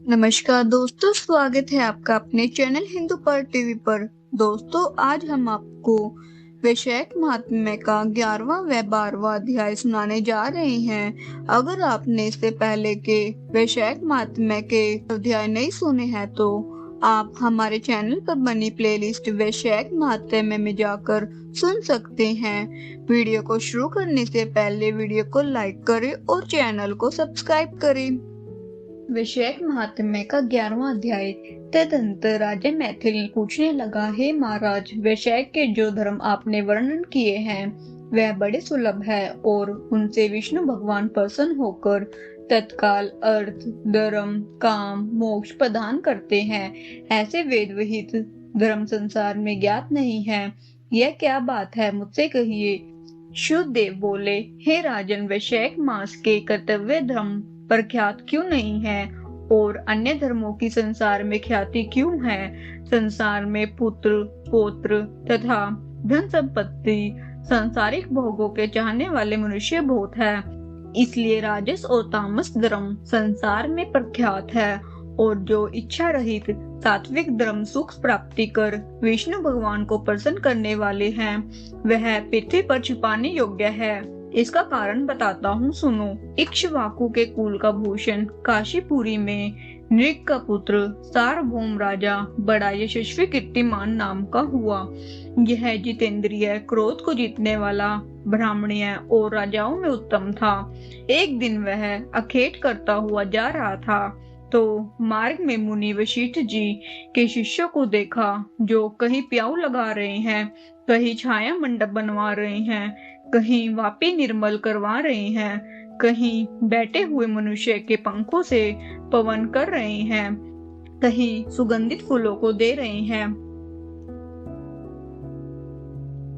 नमस्कार दोस्तों, स्वागत है आपका अपने चैनल हिंदू पर टीवी पर। दोस्तों, आज हम आपको वैशाख महात्म्य का 11वां व 12वां अध्याय सुनाने जा रहे हैं। अगर आपने इससे पहले के वैशाख महात्म्य के अध्याय नहीं सुने हैं तो आप हमारे चैनल पर बनी प्लेलिस्ट वैशाख महात्म्य में जाकर सुन सकते हैं। वीडियो को शुरू करने से पहले वीडियो को लाइक करें और चैनल को सब्सक्राइब करें। वैशाख महात्म्य का 11वां अध्याय। तदंतर राजा मैथिल पूछने लगा, हे महाराज, वैशाख के जो धर्म आपने वर्णन किए हैं वह बड़े सुलभ है और उनसे विष्णु भगवान प्रसन्न होकर तत्काल अर्थ, धर्म, काम, मोक्ष प्रदान करते हैं। ऐसे वेद विहित धर्म संसार में ज्ञात नहीं है। यह क्या बात है, मुझसे कहिए। शुद्धदेव बोले, हे राजन, वैशाख मास के कर्तव्य धर्म प्रख्यात क्यों नहीं है और अन्य धर्मों की संसार में ख्याति क्यों है? संसार में पुत्र, पौत्र तथा धन संपत्ति, सांसारिक भोगों के चाहने वाले मनुष्य बहुत है। इसलिए राजस और तामस धर्म संसार में प्रख्यात है और जो इच्छा रहित सात्विक धर्म सुख प्राप्ति कर विष्णु भगवान को प्रसन्न करने वाले हैं, वह पृथ्वी पर छिपाने योग्य है। इसका कारण बताता हूँ, सुनो। इक्ष्वाकु के कुल का भूषण काशीपुरी में नृग का पुत्र सार्वभौम राजा बड़ा यशस्वी कीर्तिमान नाम का हुआ। यह जितेंद्रिय, क्रोध को जीतने वाला, ब्राह्मणीय और राजाओं में उत्तम था। एक दिन वह अखेट करता हुआ जा रहा था तो मार्ग में मुनि वशिष्ठ जी के शिष्यों को देखा, जो कहीं प्याऊ लगा रहे हैं, कहीं छाया मंडप बनवा रहे हैं, कहीं वापी निर्मल करवा रहे हैं, कहीं बैठे हुए मनुष्य के पंखों से पवन कर रहे हैं, कहीं सुगंधित फूलों को दे रहे हैं,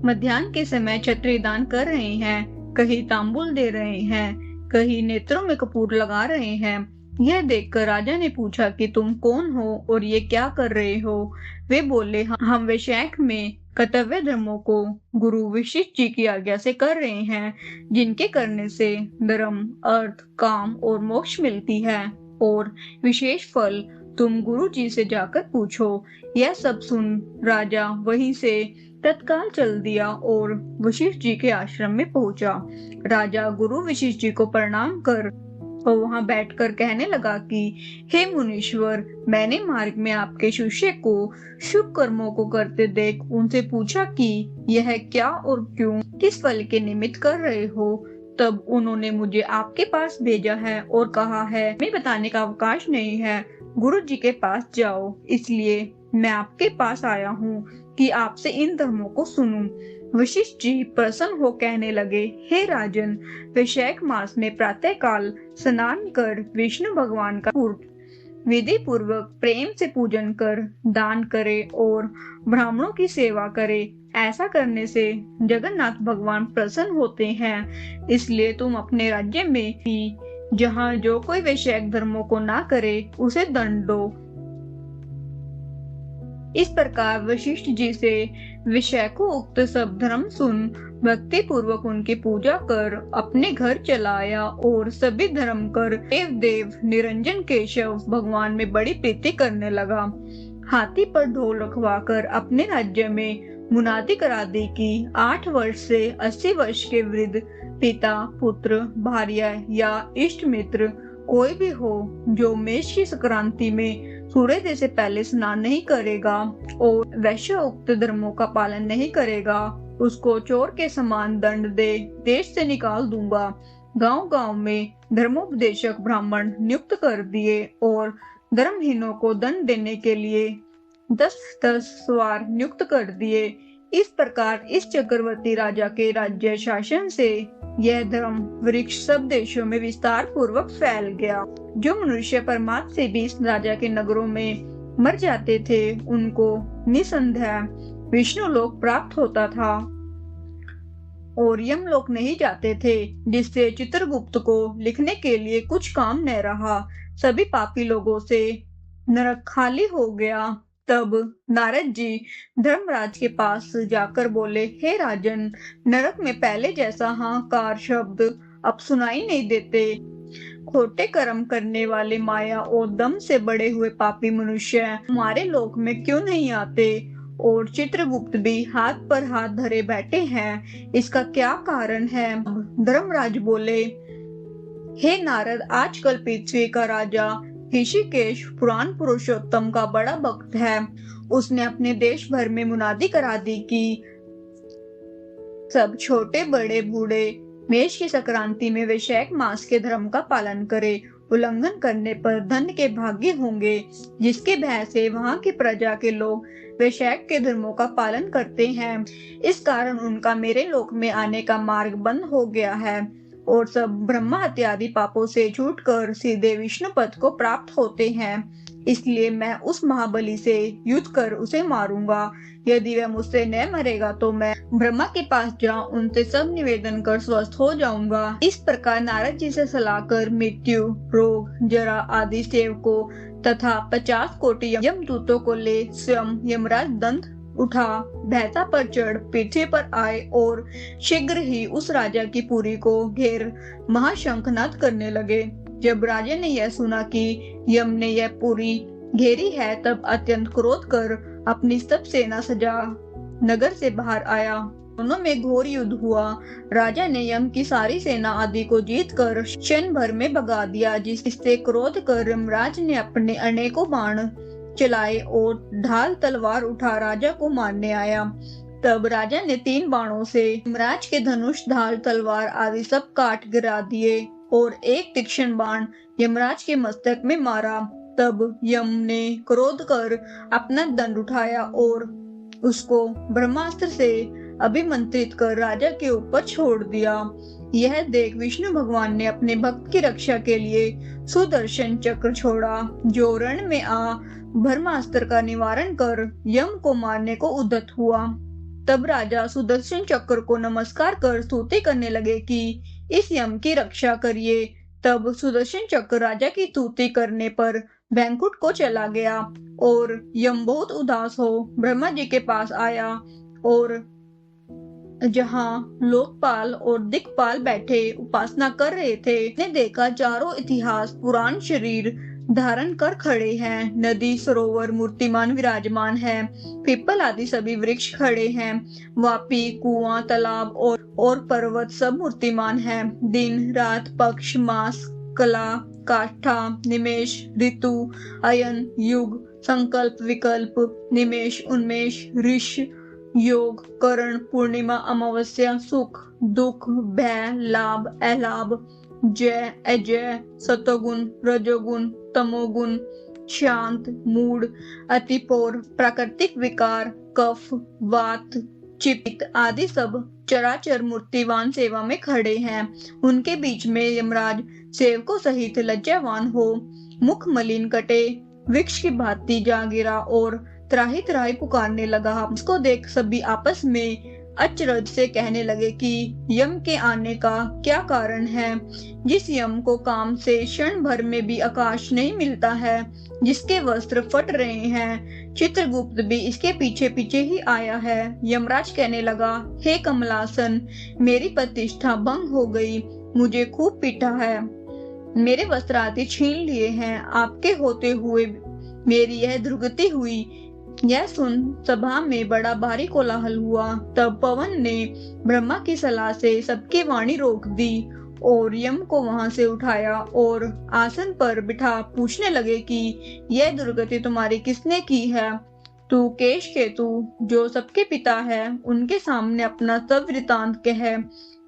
मध्याह्न के समय छत्री दान कर रहे हैं, कहीं तांबुल दे रहे हैं, कहीं नेत्रों में कपूर लगा रहे हैं। यह देखकर राजा ने पूछा कि तुम कौन हो और ये क्या कर रहे हो? वे बोले, हम वैशाख में कर्तव्य धर्मों को गुरु वशिष्ठ जी की आज्ञा से कर रहे हैं, जिनके करने से धर्म, अर्थ, काम और मोक्ष मिलती है और विशेष फल तुम गुरु जी से जाकर पूछो। यह सब सुन राजा वहीं से तत्काल चल दिया और वशिष्ठ जी के आश्रम में पहुंचा। राजा गुरु वशिष्ठ जी को प्रणाम कर और वहां बैठकर कहने लगा कि हे मुनीश्वर, मैंने मार्ग में आपके शिष्य को शुभ कर्मों को करते देख उनसे पूछा कि यह क्या और क्यों, किस फल के निमित्त कर रहे हो। तब उन्होंने मुझे आपके पास भेजा है और कहा है, मैं बताने का अवकाश नहीं है, गुरु जी के पास जाओ। इसलिए मैं आपके पास आया हूँ कि आपसे इन धर्मों को सुनूं। वशिष्ठ जी प्रसन्न हो कहने लगे, हे राजन, वैशाख मास में प्रातः काल स्नान कर विष्णु भगवान का विधि पूर्वक प्रेम से पूजन कर दान करे और ब्राह्मणों की सेवा करे। ऐसा करने से जगन्नाथ भगवान प्रसन्न होते हैं। इसलिए तुम अपने राज्य में ही जहाँ जो कोई वैशाख धर्मों को ना करे उसे दंड दो। इस प्रकार वशिष्ठ जी से वैशाखो उक्त सब धर्म सुन भक्ति पूर्वक उनकी पूजा कर अपने घर चलाया और सभी धर्म कर देव निरंजन केशव भगवान में बड़ी प्रीति करने लगा। हाथी पर ढोल रखवाकर अपने राज्य में मुनादी करा दी कि 8 वर्ष से 80 वर्ष के वृद्ध पिता, पुत्र, भार्या या इष्ट मित्र कोई भी हो जो मेष की संक्रांति में सूर्योदय से पहले स्नान नहीं करेगा और वैश्य उक्त धर्मों का पालन नहीं करेगा, उसको चोर के समान दंड दे देश से निकाल दूंगा। गांव-गांव में धर्मोपदेशक ब्राह्मण नियुक्त कर दिए और धर्महीनों को दंड देने के लिए 10-10 सवार नियुक्त कर दिए। इस प्रकार इस चक्रवर्ती राजा के राज्य शासन से यह धर्म वृक्ष सब देशों में विस्तार पूर्वक फैल गया। जो मनुष्य परमात्मा से भी इस राजा के नगरों में मर जाते थे, उनको निसंदेह विष्णु लोक प्राप्त होता था और यमलोक नहीं जाते थे, जिससे चित्रगुप्त को लिखने के लिए कुछ काम न रहा। सभी पापी लोगों से नरक खाली हो गया। तब नारद जी धर्मराज के पास जाकर बोले, हे राजन, नरक में पहले जैसा हाहाकार शब्द अब सुनाई नहीं देते। खोटे कर्म करने वाले माया और दम से बड़े हुए पापी मनुष्य हमारे लोक में क्यों नहीं आते? और चित्रगुप्त भी हाथ पर हाथ धरे बैठे हैं, इसका क्या कारण है? धर्मराज बोले, हे नारद, आजकल पृथ्वी का राजा ऋषिकेश पुराण पुरुषोत्तम का बड़ा भक्त है। उसने अपने देश भर में मुनादी करा दी कि सब छोटे बड़े बूढ़े मेष की संक्रांति में वैशाख मास के धर्म का पालन करें। उल्लंघन करने पर दंड के भागी होंगे। जिसके भय से वहां की प्रजा के लोग वैशाख के धर्मों का पालन करते हैं। इस कारण उनका मेरे लोक में आने का मार्ग बंद हो गया है और सब ब्रह्मा इत्यादि पापों से छूटकर सीधे विष्णु पद को प्राप्त होते हैं। इसलिए मैं उस महाबली से युद्ध कर उसे मारूंगा। यदि वह मुझसे न मरेगा तो मैं ब्रह्मा के पास जा उनसे सब निवेदन कर स्वस्थ हो जाऊंगा। इस प्रकार नारद जी से सलाह कर मृत्यु, रोग, जरा आदि सेवकों तथा 50 कोटि यमदूतों को ले स्वयं यमराज दंत उठा, भैंसा पर चढ़ पृथ्वी पर आए और शीघ्र ही उस राजा की पुरी को घेर महाशंखनाद करने लगे। जब राजा ने यह सुना कि यम ने यह पुरी घेरी है, तब अत्यंत क्रोध कर अपनी सब सेना सजा नगर से बाहर आया। दोनों में घोर युद्ध हुआ। राजा ने यम की सारी सेना आदि को जीत कर क्षण भर में भगा दिया, जिससे क्रोध कर यमराज ने अपने अनेकों बाण चलाए और ढाल तलवार उठा राजा को मारने आया। तब राजा ने 3 बाणों से यमराज के धनुष, ढाल, तलवार आदि सब काट गिरा दिए और एक तीक्ष्ण बाण यमराज के मस्तक में मारा। तब यम ने क्रोध कर अपना दंड उठाया और उसको ब्रह्मास्त्र से अभिमंत्रित कर राजा के ऊपर छोड़ दिया। यह देख विष्णु भगवान ने अपने भक्त की रक्षा के लिए सुदर्शन चक्र छोड़ा, जो रण में आ ब्रह्मास्त्र का निवारण कर यम को मारने को उद्यत हुआ। तब राजा सुदर्शन चक्र को नमस्कार कर स्तुति करने लगे कि इस यम की रक्षा करिए। तब सुदर्शन चक्र राजा की स्तुति करने पर बैंकुट को चला गया और यम बहुत उदास हो ब्रह्मा जी के पास आया और जहाँ लोकपाल और दिक्पाल बैठे उपासना कर रहे थे, ने देखा चारों इतिहास पुराण शरीर धारण कर खड़े हैं। नदी, सरोवर मूर्तिमान विराजमान है। पीपल आदि सभी वृक्ष खड़े हैं। वापी, कुआं, तालाब और पर्वत सब मूर्तिमान है। दिन, रात, पक्ष, मास, कला, काष्ठा, निमेष, ऋतु, अयन, युग, संकल्प, विकल्प, निमेष, उन्मेष, ऋष, योग, करण, पूर्णिमा, अमावस्या, सुख, दुख, भय, लाभ, अलाभ, जय, अजय, सतोगुण, रजोगुण, तमोगुण, शांत, मूड, अतिपौर, प्राकृतिक विकार, कफ, वात, चित्त आदि सब चराचर मूर्तिवान सेवा में खड़े हैं। उनके बीच में यमराज सेवकों सहित लज्जावान हो मुख मलिन कटे वृक्ष की भांति जा गिरा और त्राही त्राही पुकारने लगा। उसको देख सभी आपस में अचरज से कहने लगे कि यम के आने का क्या कारण है। जिस यम को काम से क्षण भर में भी आकाश नहीं मिलता है, जिसके वस्त्र फट रहे हैं, चित्रगुप्त भी इसके पीछे पीछे ही आया है। यमराज कहने लगा, हे कमलासन, मेरी प्रतिष्ठा भंग हो गई, मुझे खूब पीटा है, मेरे वस्त्र आदि छीन लिए हैं, आपके होते हुए मेरी यह दुर्गति हुई। यह सुन सभा में बड़ा भारी कोलाहल हुआ। तब पवन ने ब्रह्मा की सलाह से सबकी वाणी रोक दी और यम को वहां से उठाया और आसन पर बिठा पूछने लगे कि यह दुर्गति तुम्हारी किसने की है। तू केश केतु, जो सबके पिता है, उनके सामने अपना सब वृतांत कह,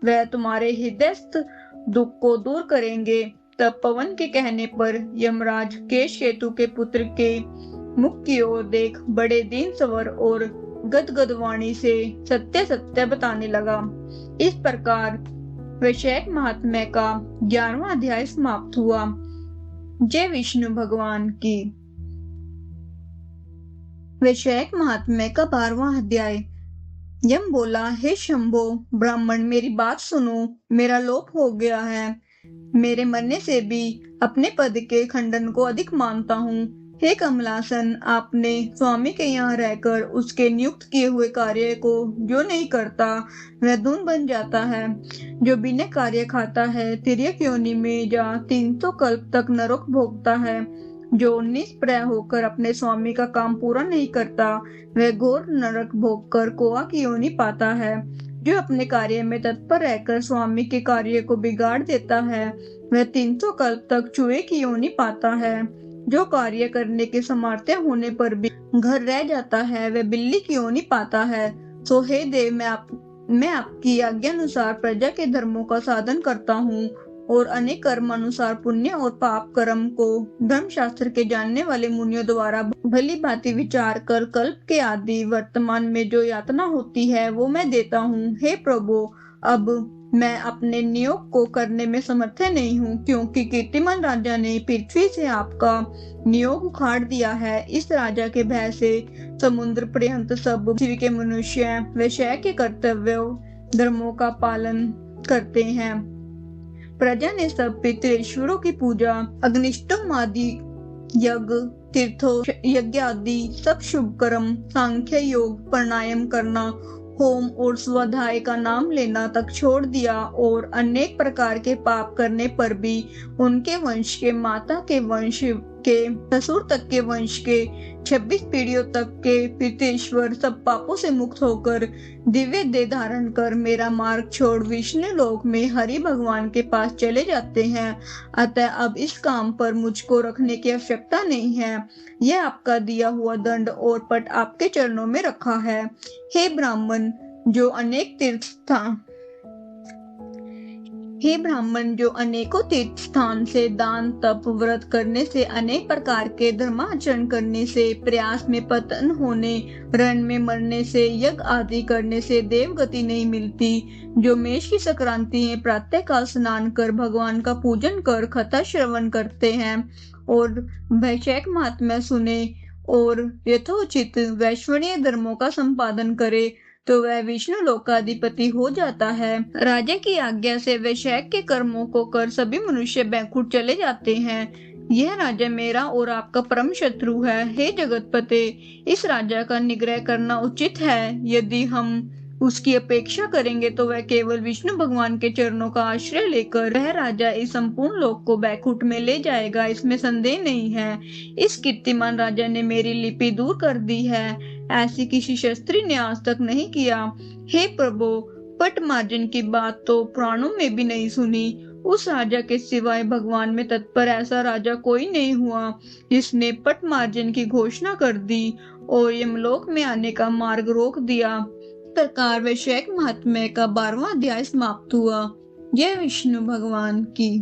वह तुम्हारे हृदयस्थ दुख को दूर करेंगे। तब पवन के कहने पर यमराज केश केतु के पुत्र के मुख की ओर देख बड़े दीन स्वर और गदगद वाणी से सत्य सत्य बताने लगा। इस प्रकार वैशाख महात्म्य का 11वां अध्याय समाप्त हुआ। जय विष्णु भगवान की। वैशाख महात्म्य का 12वां अध्याय। यम बोला, हे शंभो ब्राह्मण, मेरी बात सुनो, मेरा लोप हो गया है। मेरे मरने से भी अपने पद के खंडन को अधिक मानता हूँ। हे कमलासन, आपने स्वामी के यहाँ रहकर उसके नियुक्त किए हुए कार्य को जो नहीं करता वह धून बन जाता है। जो बिना कार्य खाता है तिर्यक योनि में जा 300 कल्प तक नरक भोगता है। जो निष्प्रय होकर अपने स्वामी का काम पूरा नहीं करता वह घोर नरक भोगकर कोआ की योनि पाता है। जो अपने कार्य में तत्पर रहकर स्वामी के कार्य को बिगाड़ देता है वह 300 कल्प तक चूहे की योनि पाता है। जो कार्य करने के सामर्थ्य होने पर भी घर रह जाता है वह बिल्ली की योनि पाता है। सो हे देव, मैं आपकी आज्ञा अनुसार प्रजा के धर्मों का साधन करता हूँ और अनेक कर्म अनुसार पुण्य और पाप कर्म को धर्मशास्त्र के जानने वाले मुनियों द्वारा भली भांति विचार कर कल्प के आदि वर्तमान में जो यातना होती है वो मैं देता हूँ। हे प्रभु, अब मैं अपने नियोग को करने में समर्थ नहीं हूँ, क्योंकि कीर्तिमान राजा ने पृथ्वी से आपका नियोग उखाड़ दिया है। इस राजा के भय से समुद्र पर्यंत सब पृथ्वी के मनुष्य वैश्य के कर्तव्यों धर्मों का पालन करते हैं। प्रजा ने सब पितृश्वरों की पूजा, अग्निष्टोम आदि यज्ञ, तीर्थों यज्ञ आदि सब शुभ कर्म, सांख्य योग, प्राणायाम करना, होम और स्वाध्याय का नाम लेना तक छोड़ दिया और अनेक प्रकार के पाप करने पर भी उनके वंश के, माता के वंश के, ससुर तक के वंश के 26 पीढ़ियों तक के पितृश्वर सब पापों से मुक्त होकर दिव्य देह धारण कर मेरा मार्ग छोड़ विष्णु लोक में हरि भगवान के पास चले जाते हैं। अतः अब इस काम पर मुझको रखने की आवश्यकता नहीं है। यह आपका दिया हुआ दंड और पट आपके चरणों में रखा है। हे ब्राह्मण, जो अनेकों तीर्थ स्थान से दान तप व्रत करने से, अनेक प्रकार के धर्माचरण करने से, प्रयास में पतन होने, रण में मरने से, यज्ञ आदि करने से देव गति नहीं मिलती, जो मेष की संक्रांति में प्रातः काल स्नान कर भगवान का पूजन कर कथा श्रवण करते हैं और वैशाख महात्म्य सुने और यथोचित वैश्वनीय धर्मों का संपादन करे तो वह विष्णु लोकाधिपति हो जाता है। राजा की आज्ञा से वैशाख के कर्मों को कर सभी मनुष्य बैकुंठ चले जाते हैं। यह राजा मेरा और आपका परम शत्रु है। हे जगतपते, इस राजा का निग्रह करना उचित है। यदि हम उसकी अपेक्षा करेंगे तो वह केवल विष्णु भगवान के चरणों का आश्रय लेकर वह राजा इस संपूर्ण लोक को बैकुंठ में ले जाएगा, इसमें संदेह नहीं है। इस कीर्तिमान राजा ने मेरी लिपि दूर कर दी है, ऐसी किसी शास्त्री ने आज तक नहीं किया। हे प्रभु, पट मार्जन की बात तो पुराणों में भी नहीं सुनी। उस राजा के सिवाय भगवान में तत्पर ऐसा राजा कोई नहीं हुआ जिसने पट मार्जन की घोषणा कर दी और यमलोक में आने का मार्ग रोक दिया। प्रकार वैशाख महात्म्य का 12वां अध्याय समाप्त हुआ। जय विष्णु भगवान की।